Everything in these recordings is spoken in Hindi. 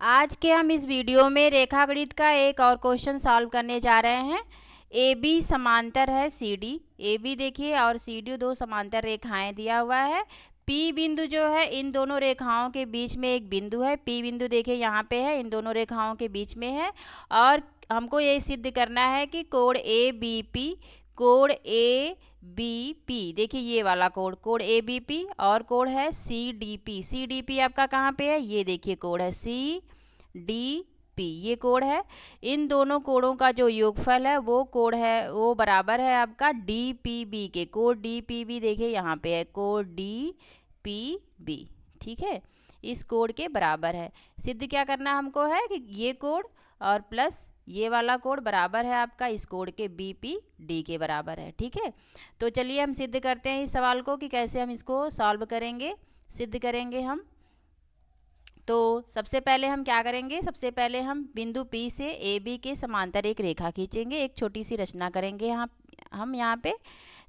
आज के हम इस वीडियो में रेखागणित का एक और क्वेश्चन सॉल्व करने जा रहे हैं। ए बी समांतर है सी डी। ए बी देखिए और सी डी दो समांतर रेखाएं दिया हुआ है। पी बिंदु जो है इन दोनों रेखाओं के बीच में एक बिंदु है। पी बिंदु देखिए यहाँ पे है, इन दोनों रेखाओं के बीच में है। और हमको ये सिद्ध करना है कि कोण ए बी पी, कोण ए बी पी, देखिए ये वाला कोण ए बी पी और कोण है C D P. C D P आपका कहाँ पे है, ये देखिए कोण है सी डी पी, ये कोण है। इन दोनों कोणों का जो योगफल है वो कोण है, वो बराबर है आपका डी पी बी के। कोण डी पी बी देखिए यहाँ पे है, कोण डी पी बी, ठीक है, इस कोण के बराबर है। सिद्ध क्या करना हमको है कि ये कोण और प्लस ये वाला कोण बराबर है आपका इस कोण के बी पी डी के बराबर है, ठीक है। तो चलिए हम सिद्ध करते हैं इस सवाल को कि कैसे हम इसको सॉल्व करेंगे, सिद्ध करेंगे हम। तो सबसे पहले हम क्या करेंगे, सबसे पहले हम बिंदु P से ए बी के समांतर एक रेखा खींचेंगे, एक छोटी सी रचना करेंगे हम यहाँ पे।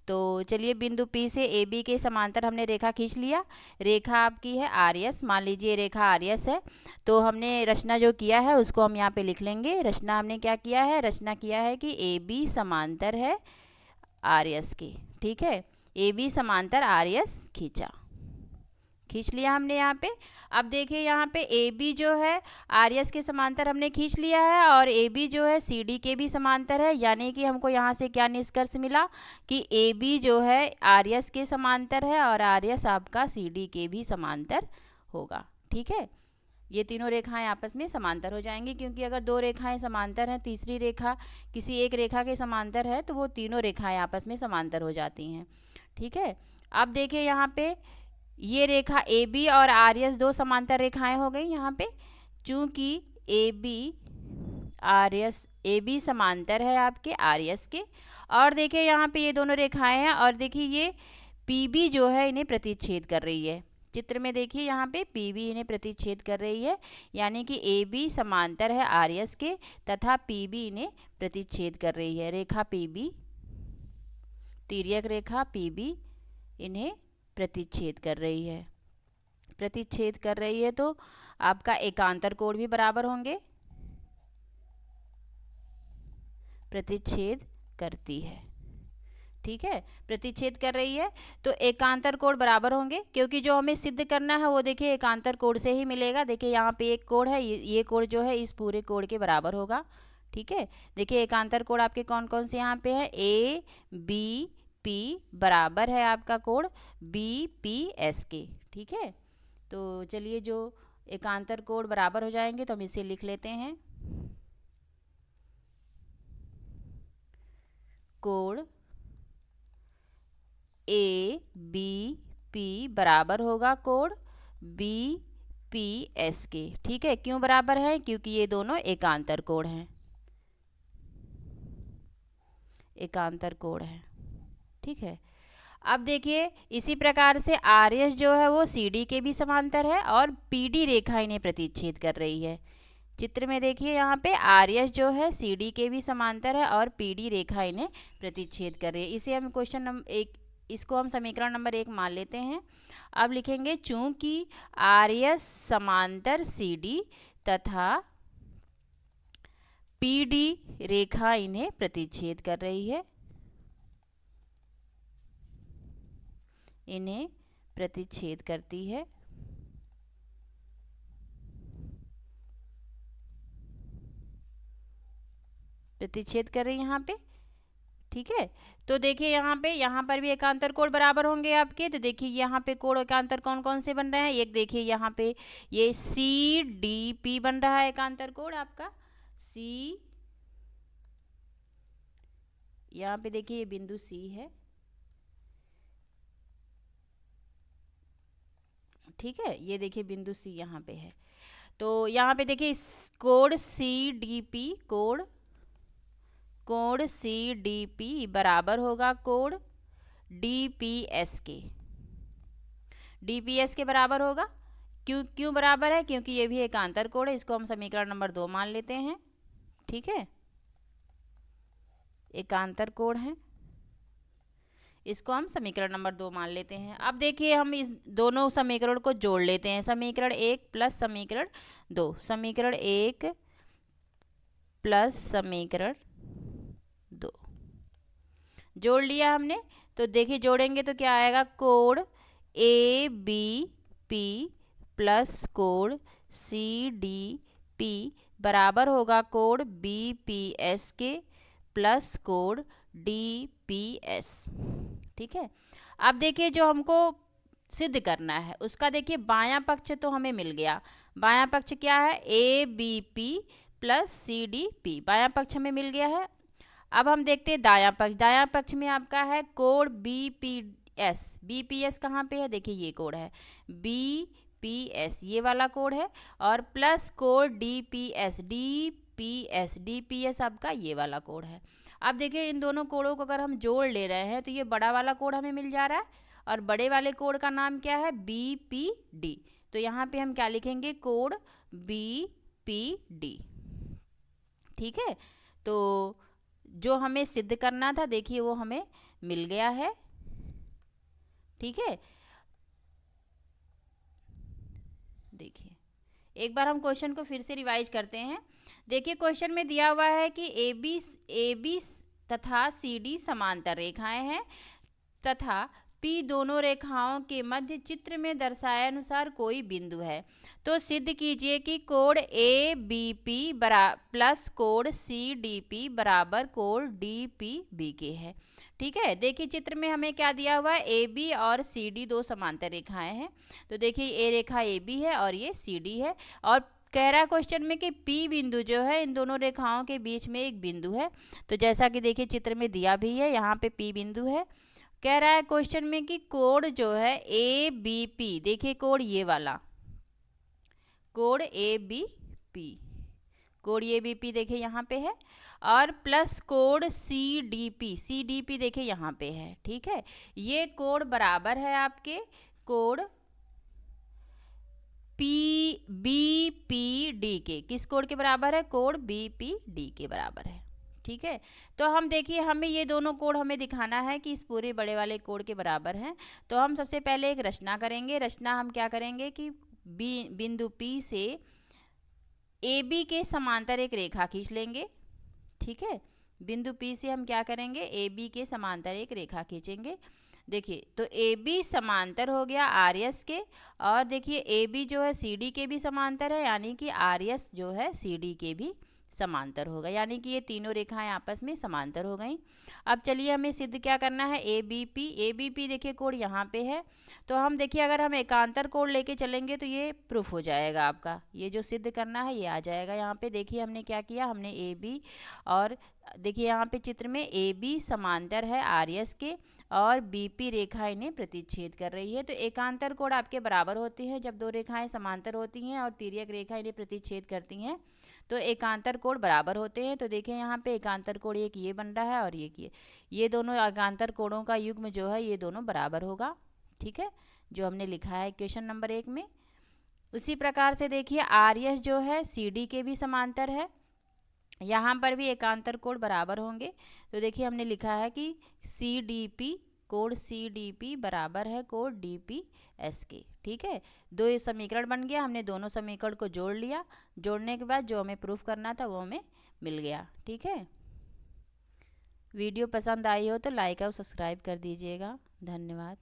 तो चलिए बिंदु P से ए बी के समांतर हमने रेखा खींच लिया। रेखा आपकी है आर एस, मान लीजिए रेखा आर एस है। तो हमने रचना जो किया है उसको हम यहाँ पे लिख लेंगे। रचना हमने क्या किया है, रचना किया है कि ए बी समांतर है आर एस के, ठीक है। ए बी समांतर आर एस खींच लिया हमने यहाँ पे। अब देखिए यहाँ पे ए बी जो है आर एस के समांतर हमने खींच लिया है और ए बी जो है सी डी के भी समांतर है। यानी कि हमको यहाँ से क्या निष्कर्ष मिला कि ए बी जो है आर एस के समांतर है और आर एस आपका सी डी के भी समांतर होगा, ठीक है। ये तीनों रेखाएं आपस में समांतर हो जाएंगी, क्योंकि अगर दो रेखाएं समांतर हैं, तीसरी रेखा किसी एक रेखा के समांतर है तो वो तीनों रेखाएं आपस में समांतर हो जाती हैं, ठीक है। अब देखिए यहाँ पे ये रेखा ए बी और आर एस दो समांतर रेखाएं हो गई यहाँ पे। चूंकि A B R S, A B समांतर है आपके आर एस के। और देखिए यहाँ पे ये दोनों रेखाएं हैं और देखिए ये पी बी जो है इन्हें प्रतिच्छेद कर रही है। चित्र में देखिए यहाँ पे पी बी इन्हें प्रतिच्छेद कर रही है, यानी कि ए बी समांतर है आर एस के तथा पी बी इन्हें प्रतिच्छेद कर रही है। रेखा पी बी, तिर्यक रेखा पी बी इन्हें प्रतिच्छेद कर रही है। प्रतिच्छेद कर रही है तो आपका एकांतर कोण भी बराबर होंगे, प्रतिच्छेद करती है, ठीक है। प्रतिच्छेद कर रही है तो एकांतर कोण बराबर होंगे, क्योंकि जो हमें सिद्ध करना है वो देखिए एकांतर कोण से ही मिलेगा। देखिए यहाँ पे एक कोण है, ये कोण जो है इस पूरे कोण के बराबर होगा, ठीक है। देखिए एकांतर कोण आपके कौन कौन से यहाँ पे हैं, ए बी पी बराबर है आपका कोण बी पी एस के, ठीक है। तो चलिए जो एकांतर कोण बराबर हो जाएंगे तो हम इसे लिख लेते हैं। कोण ए बी पी बराबर होगा कोण बी पी एस के, ठीक है। क्यों बराबर है, क्योंकि ये दोनों एकांतर कोण हैं, एकांतर कोण है, ठीक है। अब देखिए इसी प्रकार से आर एस जो है वो सी डी के भी समांतर है और पी डी रेखा इन्हें प्रतिच्छेद कर रही है। चित्र में देखिए यहाँ पे आर एस जो है सी डी के भी समांतर है और पी डी रेखा इन्हें प्रतिच्छेद कर रही है। इसे हम क्वेश्चन नंबर एक, इसको हम समीकरण नंबर 1 मान लेते हैं। अब लिखेंगे चूंकि आर एस समांतर सी डी तथा पी डी रेखा इन्हें प्रतिच्छेद कर रही है, इन्हें प्रतिच्छेद करती है, प्रतिच्छेद कर रही है यहाँ पे, ठीक है। तो देखिए यहाँ पर भी एकांतर कोण बराबर होंगे आपके। तो देखिए यहाँ पे कोण एकांतर कौन कौन से बन रहे हैं, एक देखिए यहाँ पे ये सी डी पी बन रहा है एकांतर कोण आपका सी, यहाँ पे देखिए ये बिंदु सी है, ठीक है। ये देखिए बिंदु सी यहाँ पे है। तो यहाँ पे देखिए इस कोण सी डी पी, कोण सी डी पी बराबर होगा कोण डी पी एस के, डी पी एस के बराबर होगा। क्यों बराबर है, क्योंकि ये भी एकांतर कोण है। इसको हम समीकरण नंबर 2 मान लेते हैं, ठीक है। एकांतर कोण है, इसको हम समीकरण नंबर 2 मान लेते हैं। अब देखिए हम इस दोनों समीकरण को जोड़ लेते हैं, समीकरण 1 प्लस समीकरण 2, समीकरण 1 प्लस समीकरण 2 जोड़ लिया हमने। तो देखिए जोड़ेंगे तो क्या आएगा, कोण ए बी पी प्लस कोण सी डी पी बराबर होगा कोण बी पी एस के प्लस कोण डी पी एस। ठीक है, अब देखिए जो हमको सिद्ध करना है उसका देखिए बायां पक्ष तो हमें मिल गया। बायां पक्ष क्या है, A B P plus C D P, बायां पक्ष हमें मिल गया है। अब हम देखते हैं दायां पक्ष। दायां पक्ष में आपका है कोण B P S. B P S कहाँ पे है, देखिए ये कोण है बी पी एस, ये वाला कोण है, और प्लस कोण D P S, D P S, D P S आपका ये वाला कोण है। अब देखिए इन दोनों कोणों को अगर हम जोड़ ले रहे हैं तो ये बड़ा वाला कोण हमें मिल जा रहा है, और बड़े वाले कोण का नाम क्या है, बी पी डी। तो यहाँ पे हम क्या लिखेंगे, कोण बी पी डी। ठीक है, तो जो हमें सिद्ध करना था देखिए वो हमें मिल गया है। ठीक है, देखिए एक बार हम क्वेश्चन को फिर से रिवाइज करते हैं। देखिए क्वेश्चन में दिया हुआ है कि ए बी तथा सी डी समांतर रेखाएं हैं तथा पी दोनों रेखाओं के मध्य चित्र में दर्शाए अनुसार कोई बिंदु है। तो सिद्ध कीजिए कि कोण ए बी पी प्लस कोण सी डी पी बराबर कोण डी पी बी के है। ठीक है, देखिए चित्र में हमें क्या दिया हुआ है, ए बी और सी डी दो समांतर रेखाएं हैं। तो देखिए ये रेखा ए बी है और ये सी डी है, और कह रहा है क्वेश्चन में कि P बिंदु जो है इन दोनों रेखाओं के बीच में एक बिंदु है। तो जैसा कि देखिए चित्र में दिया भी है, यहाँ पे P बिंदु है। कह रहा है क्वेश्चन में कि कोण जो है ए बी पी, देखिए कोण ये वाला कोण ए बी पी, कोण ए बी पी देखिए यहाँ पे है, और प्लस कोण सी डी पी देखिए यहाँ पे है। ठीक है, ये कोण बराबर है आपके कोण पी बी पी डी के। किस कोण के बराबर है, कोण बी पी डी के बराबर है। ठीक है, तो हम देखिए हमें ये दोनों कोण हमें दिखाना है कि इस पूरे बड़े वाले कोण के बराबर हैं। तो हम सबसे पहले एक रचना करेंगे। रचना हम क्या करेंगे कि बिंदु P से ए बी के समांतर एक रेखा खींच लेंगे। ठीक है, बिंदु P से हम क्या करेंगे, ए बी के समांतर एक रेखा खींचेंगे। देखिए तो ए बी समांतर हो गया आर एस के, और देखिए ए बी जो है सी डी के भी समांतर है, यानी कि आर एस जो है सी डी के भी समांतर होगा, यानी कि ये तीनों रेखाएं आपस में समांतर हो गई। अब चलिए हमें सिद्ध क्या करना है, ए बी पी देखिए कोण यहाँ पे है। तो हम देखिए अगर हम एकांतर कोण लेके चलेंगे तो ये प्रूफ हो जाएगा आपका, ये जो सिद्ध करना है ये आ जाएगा। यहाँ पे देखिए हमने क्या किया, हमने ए बी, और देखिए यहाँ पे चित्र में ए बी समांतर है आर एस के, और बीपी रेखा इन्हें प्रतिच्छेद कर रही है। तो एकांतर कोण आपके बराबर होते हैं जब दो रेखाएं समांतर होती हैं और तिर्यक रेखा इन्हें प्रतिच्छेद करती हैं, तो एकांतर कोण बराबर होते हैं। तो देखिए यहाँ पे एकांतर कोण एक ये बन रहा है और ये दोनों एकांतर कोणों का युग्म जो है ये दोनों बराबर होगा। ठीक है, जो हमने लिखा है क्वेश्चन नंबर 1 में। उसी प्रकार से देखिए आर एस जो है सी डी के भी समांतर है, यहाँ पर भी एकांतर कोण बराबर होंगे। तो देखिए हमने लिखा है कि सी डी पी, कोण सी डी पी बराबर है कोण डी पी एस के। ठीक है, दो समीकरण बन गया, हमने दोनों समीकरण को जोड़ लिया। जोड़ने के बाद जो हमें प्रूफ करना था वो हमें मिल गया। ठीक है, वीडियो पसंद आई हो तो लाइक और सब्सक्राइब कर दीजिएगा। धन्यवाद।